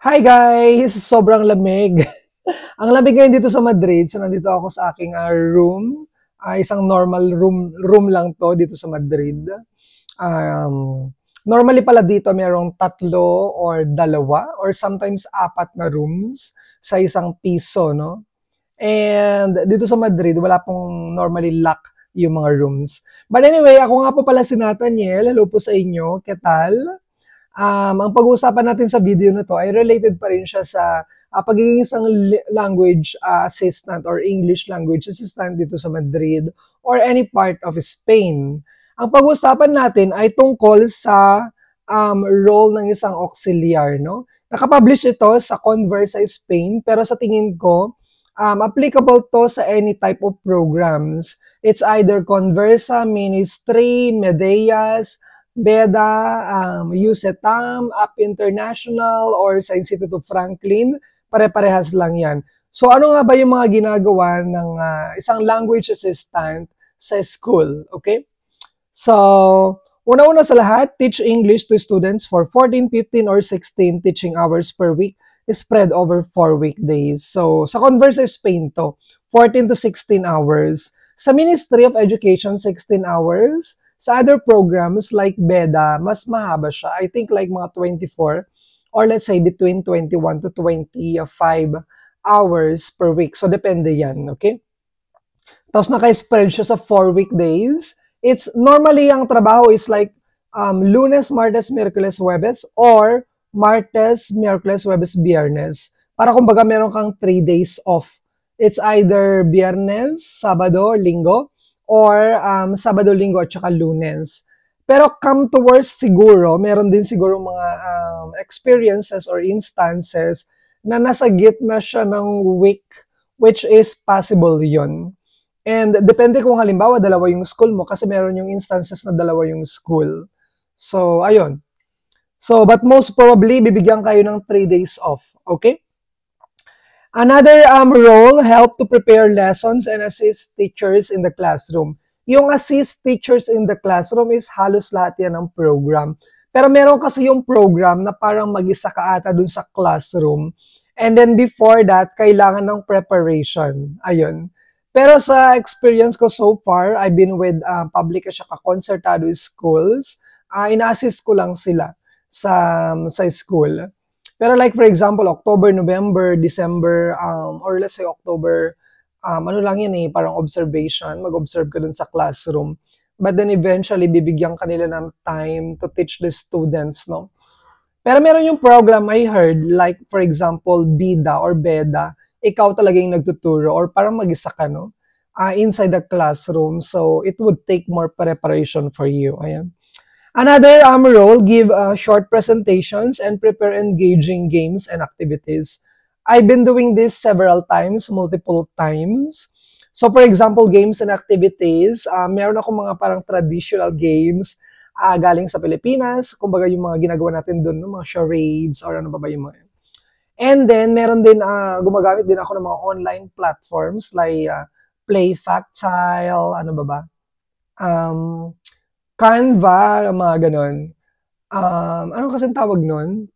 Hi guys! Sobrang lamig. Ang lamig ngayon dito sa Madrid. So nandito ako sa aking room. Isang normal room lang to dito sa Madrid. Um, Normally pala dito merong tatlo or dalawa or sometimes apat na rooms sa isang piso, no? And dito sa Madrid, wala pong normally lock yung mga rooms. But anyway, ako nga po pala si Nathaniel. Hello po sa inyo. Ketal? Ang pag-uusapan natin sa video na to ay related pa rin siya sa pagiging isang language assistant or English language assistant dito sa Madrid or any part of Spain. Ang pag-uusapan natin ay tungkol sa role ng isang auxiliar, no? Nakapublish ito sa Conversa Spain, pero sa tingin ko, applicable to sa any type of programs. It's either Conversa, Ministry, Medeyas, Beda, USETAM, Up International, or sa Institute of Franklin, pare-parehas lang yan. So ano nga ba yung mga ginagawa ng isang language assistant sa school? Okay? So, una-una sa lahat, teach English to students for 14, 15, or 16 teaching hours per week spread over 4 weekdays. So, sa Conversa Spain to, 14 to 16 hours. Sa Ministry of Education, 16 hours. Sa other programs like BEDA, mas mahaba siya. I think like mga 24 or let's say between 21 to 25 hours per week. So, depende yan, okay? Tapos naka-spread siya sa 4 weekdays. It's normally, ang trabaho is like Lunes, Martes, Miyerkules, Huwebes or Martes, Miyerkules, Huwebes, Biyernes. Para kumbaga meron kang 3 days off. It's either Biyernes, Sabado, Linggo, or Sabado, Linggo, at saka Lunes. Pero come to worst siguro, meron din siguro mga experiences or instances na nasa gitna siya ng week, which is possible yon. And depende kung halimbawa dalawa yung school mo kasi meron yung instances na dalawa yung school. So, ayun. So, but most probably, bibigyan kayo ng 3 days off. Okay? Another role, help to prepare lessons and assist teachers in the classroom. Yung assist teachers in the classroom is halos lahat yan ng program. Pero meron kasi yung program na parang mag-isa ka ata dun sa classroom. And then before that, kailangan ng preparation. Ayun. Pero sa experience ko so far, I've been with public at saka concertado schools. Ina-assist ko lang sila sa school. Pero like for example, October, November, December, or let's say October, ano lang yan parang observation, mag-observe ka dun sa classroom. But then eventually, bibigyan ka nila ng time to teach the students, no? Pero meron yung program I heard, like for example, BIDA or BEDA, ikaw talaga yung nagtuturo or parang mag-isa ka, no? Inside the classroom. So, it would take more preparation for you. Ayan. Another role, give short presentations and prepare engaging games and activities. I've been doing this several times, multiple times. So for example, games and activities, meron ako mga parang traditional games galing sa Pilipinas. Kumbaga yung mga ginagawa natin doon, no? Mga charades or ano ba yung mga. And then, meron din, gumagamit din ako ng mga online platforms like Play Factile, ano ba? Canva, mga ganon. Ano kasi tawag nun?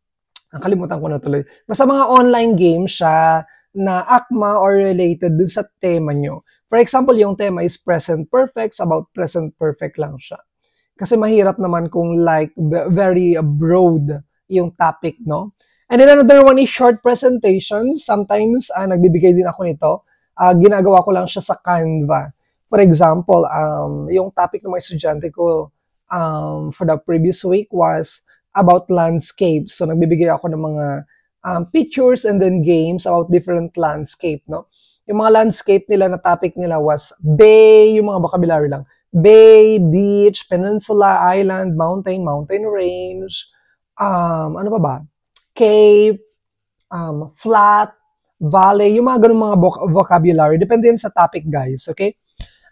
Nakalimutan ko na tuloy. Basta mga online games siya na akma or related dun sa tema nyo. For example, yung tema is present perfect. About present perfect lang siya. Kasi mahirap naman kung like very broad yung topic, no? And then another one is short presentations. Sometimes, nagbibigay din ako nito. Ginagawa ko lang siya sa Canva. For example, yung topic ng mga estudyante ko for the previous week was about landscapes. So, nagbibigay ako ng mga pictures and then games about different landscape, no? Yung mga landscape nila na topic nila was bay, yung mga vocabulary lang. Bay, beach, peninsula, island, mountain, mountain range, ano ba? Cave, flat, valley, yung mga ganun mga vocabulary. Depende yan sa topic, guys, okay?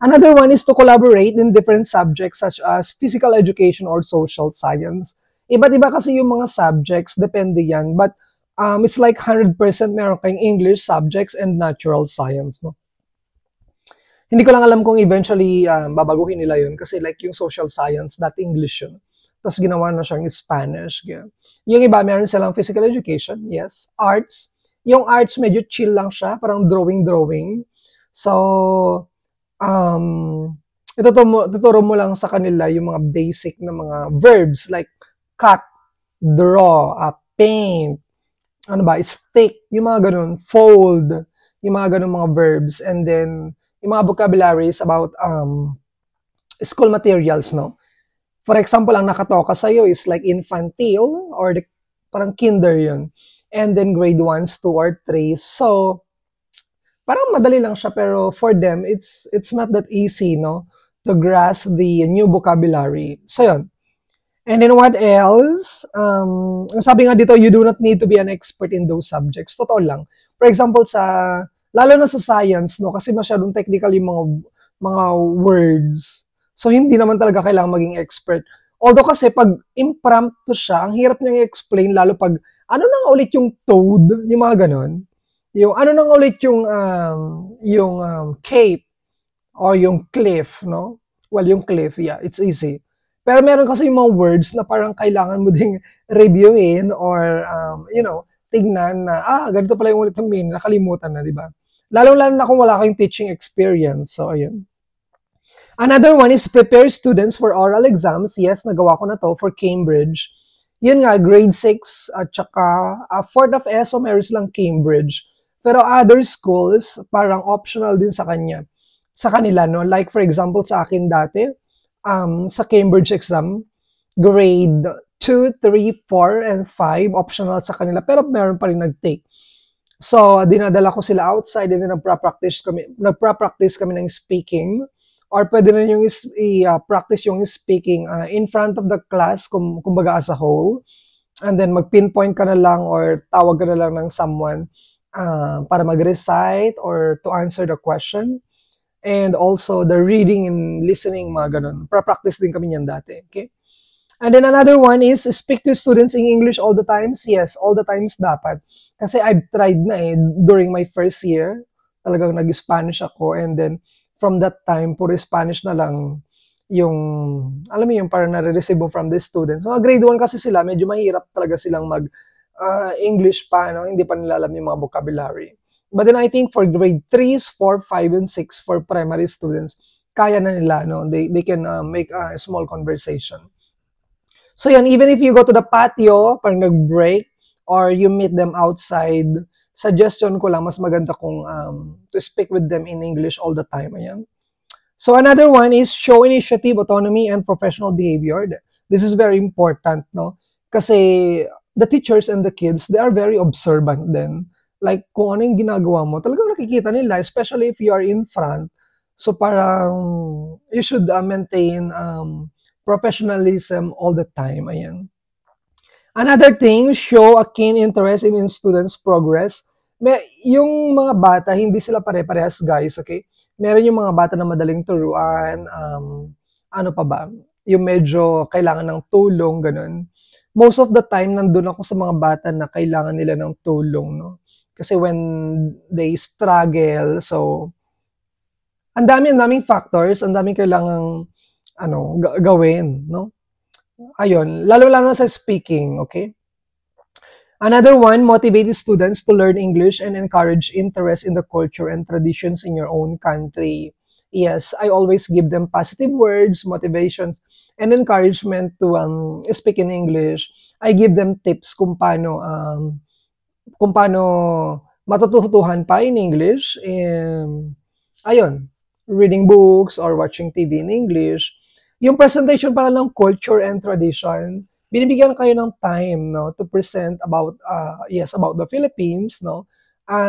Another one is to collaborate in different subjects such as physical education or social science. Iba't iba kasi yung mga subjects, depende yan. But it's like 100% meron kayong English subjects and natural science, no? Hindi ko lang alam kung eventually babaguhin nila yun kasi like yung social science, not English yun. tapos ginawa na siyang Spanish. Yung iba, meron silang physical education, yes. Arts. Yung arts, medyo chill lang siya, parang drawing-drawing. So, um, ituturo mo lang sa kanila yung mga basic na mga verbs like cut, draw, paint, ano ba, stick, yung mga ganun, fold, yung mga ganun mga verbs, and then yung mga vocabularies about school materials, no? For example, ang nakatoka sa'yo is like infantile or the, parang kinder yun. And then grade 1s, 2, or 3. So, parang madali lang siya pero for them, it's not that easy, no? To grasp the new vocabulary. So, yun. And then what else? Sabi nga dito, you do not need to be an expert in those subjects. Totoo lang. For example, lalo na sa science, no? Kasi masyadong technical yung mga words. So, hindi naman talaga kailangan maging expert. Although kasi pag impromptu siya, ang hirap niyang i-explain, lalo pag, ano na nga ulit yung toad? Yung mga ganon. Yung, ano na nga ulit yung cape or yung cliff, no? Well, yung cliff, yeah, it's easy. Pero meron kasi yung mga words na parang kailangan mo ding reviewin or, tignan na, ganito pala yung ulit yung meaning, nakalimutan na, di ba? Lalo-lalo na kung wala kayong teaching experience. So, ayun. Another one is prepare students for oral exams. Yes, nagawa ko na to for Cambridge. Yun nga, grade 6 at saka 4th of ESO, meron silang Cambridge. Pero other schools, parang optional din sa kanila, no? Like for example, sa akin dati, sa Cambridge exam, grade 2, 3, 4, and 5, optional sa kanila. Pero meron pa rin nag-take. So, dinadala ko sila outside and then nagpa-practice kami ng speaking. Or pwede na yung i-practice yung speaking in front of the class, kumbaga as a whole. And then mag-pinpoint ka na lang or tawag ka na lang ng someone para mag-recite or to answer the question. And also the reading and listening, mga ganun. Pra-practice din kami yan dati. Okay? And then another one is speak to students in English all the times. Yes, all the times dapat. Kasi I've tried na during my first year. Talagang nag-Spanish ako and then from that time, puro Spanish na lang yung, alam mo yung parang nare-receive mo from the students. So, grade 1 kasi sila, medyo mahirap talaga silang mag-English pa, no? Hindi pa nila alam yung mga vocabulary. But then I think for grade 3s, 4, 5, and 6, for primary students, kaya na nila, no? They can make a small conversation. So yan, even if you go to the patio, parang nag-break, or you meet them outside, suggestion ko lang, mas maganda kung to speak with them in English all the time. Ayan. So another one is show initiative, autonomy, and professional behavior. This is very important, no? Kasi the teachers and the kids, they are very observant then. Like, kung ano yung ginagawa mo, talagang nakikita nila, especially if you are in front. So parang, you should maintain professionalism all the time. Ayan. Another thing, show a keen interest in students' progress. Yung mga bata, hindi sila pare-parehas, guys, okay? Meron yung mga bata na madaling turuan, ano pa ba? Yung medyo kailangan ng tulong, ganun. Most of the time, nandun ako sa mga bata na kailangan nila ng tulong, no? Kasi when they struggle, so, ang daming factors, ang daming kailangang, gawin, no? Ayun, lalo-lalo sa speaking, okay? Another one, motivate students to learn English and encourage interest in the culture and traditions in your own country. Yes, I always give them positive words, motivations, and encouragement to speak in English. I give them tips kung paano matututuhan pa in English. Ayun, reading books or watching TV in English. Yung presentation pala ng culture and tradition, binibigyan kayo ng time, no, to present about the Philippines, no.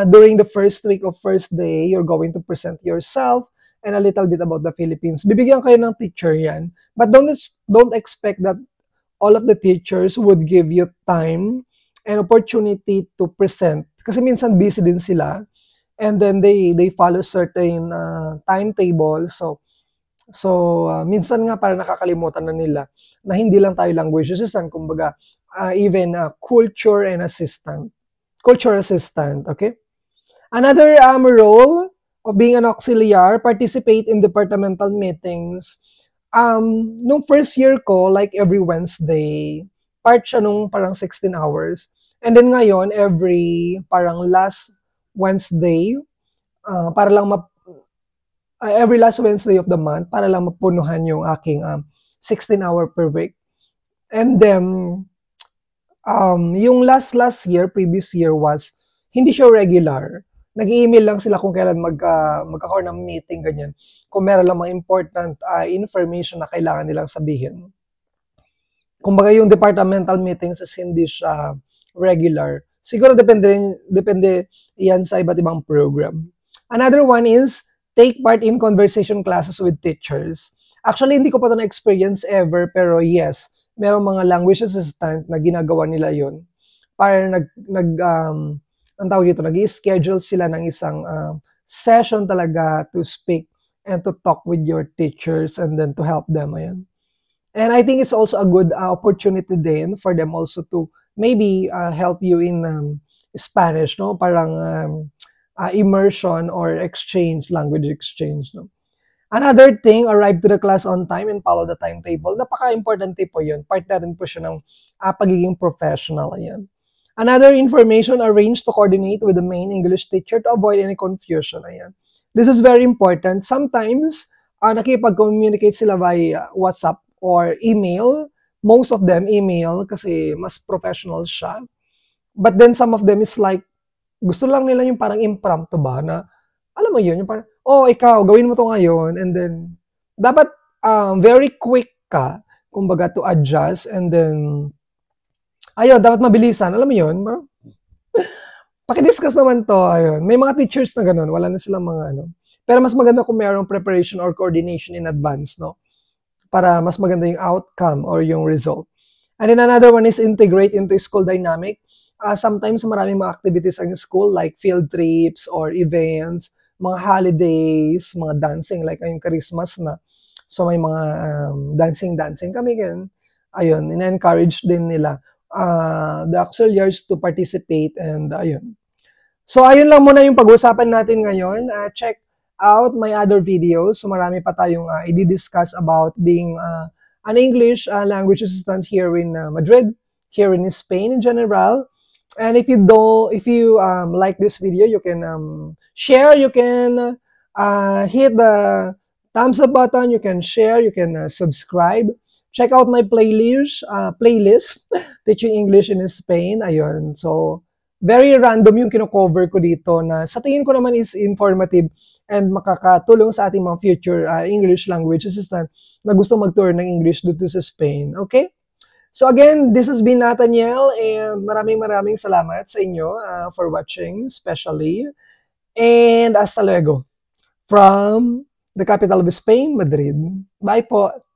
During the first week of first day, you're going to present yourself and a little bit about the Philippines. Bibigyan kayo ng teacher yan. But don't expect that all of the teachers would give you time and opportunity to present. Kasi minsan busy din sila. And then they follow certain timetable. So, minsan nga parang nakakalimutan na nila na hindi lang tayo language assistant, kumbaga, even culture assistant, okay? Another role of being an auxiliary, participate in departmental meetings. Nung first year ko, like every Wednesday, part siya nung parang 16 hours. And then ngayon, every parang last Wednesday, para lang every last Wednesday of the month, para lang mapunuhan yung aking 16-hour per week. And then, yung last year, previous year was, hindi siya regular. Nag-email lang sila kung kailan magkakaroon ng meeting, ganyan. Kung meron lang mga important information na kailangan nilang sabihin. Kumbaga yung departmental meetings is hindi siya regular. Siguro depende yan sa iba't ibang program. Another one is take part in conversation classes with teachers. Actually, hindi ko pa ito na-experience ever, pero yes, merong mga language assistant na ginagawa nila yon para ang tawag dito, nag-i-schedule sila ng isang session talaga to speak and to talk with your teachers and then to help them. Ayan. And I think it's also a good opportunity din for them also to maybe help you in Spanish, no? Parang immersion or exchange, language exchange, no? Another thing, arrive to the class on time and follow the timetable. Napaka-importante po yun. Part na rin po siya ng pagiging professional. Ayan. Another information, arrange to coordinate with the main English teacher to avoid any confusion. Ayan. This is very important. Sometimes, nakipag-communicate sila via WhatsApp or email. Most of them email kasi mas professional siya. But then some of them is like, gusto lang nila yung parang impromptu ba na, alam mo yun, yung parang, oh, ikaw, gawin mo to ngayon. And then, dapat very quick ka, kumbaga, to adjust. And then, ayun, dapat mabilisan. Alam mo yun, bro? Pakidiscuss naman to, ayun. May mga teachers na ganun, wala na silang mga ano. Pero mas maganda kung mayroong preparation or coordination in advance, no? Para mas maganda yung outcome or yung result. And then another one is integrate into school dynamic. Sometimes maraming mga activities ang school like field trips or events, mga holidays, mga dancing like yung Christmas na. So may mga dancing kami ganyan. Ayun, ina-encourage din nila the auxiliaries to participate and ayun. So ayun lang muna yung pag-uusapan natin ngayon. Check out my other videos. So marami pa tayong i-discuss about being an English language assistant here in Madrid, here in Spain in general. And if you like this video, you can share, you can hit the thumbs up button, you can share, you can subscribe. Check out my playlist Teaching English in Spain. Ayun. So, very random yung kino-cover ko dito na sa tingin ko naman is informative and makakatulong sa ating mga future English language assistant na gusto mag-tour ng English dito sa Spain. Okay? So again, this has been Nathaniel and maraming salamat sa inyo for watching especially. And hasta luego from the capital of Spain, Madrid. Bye po!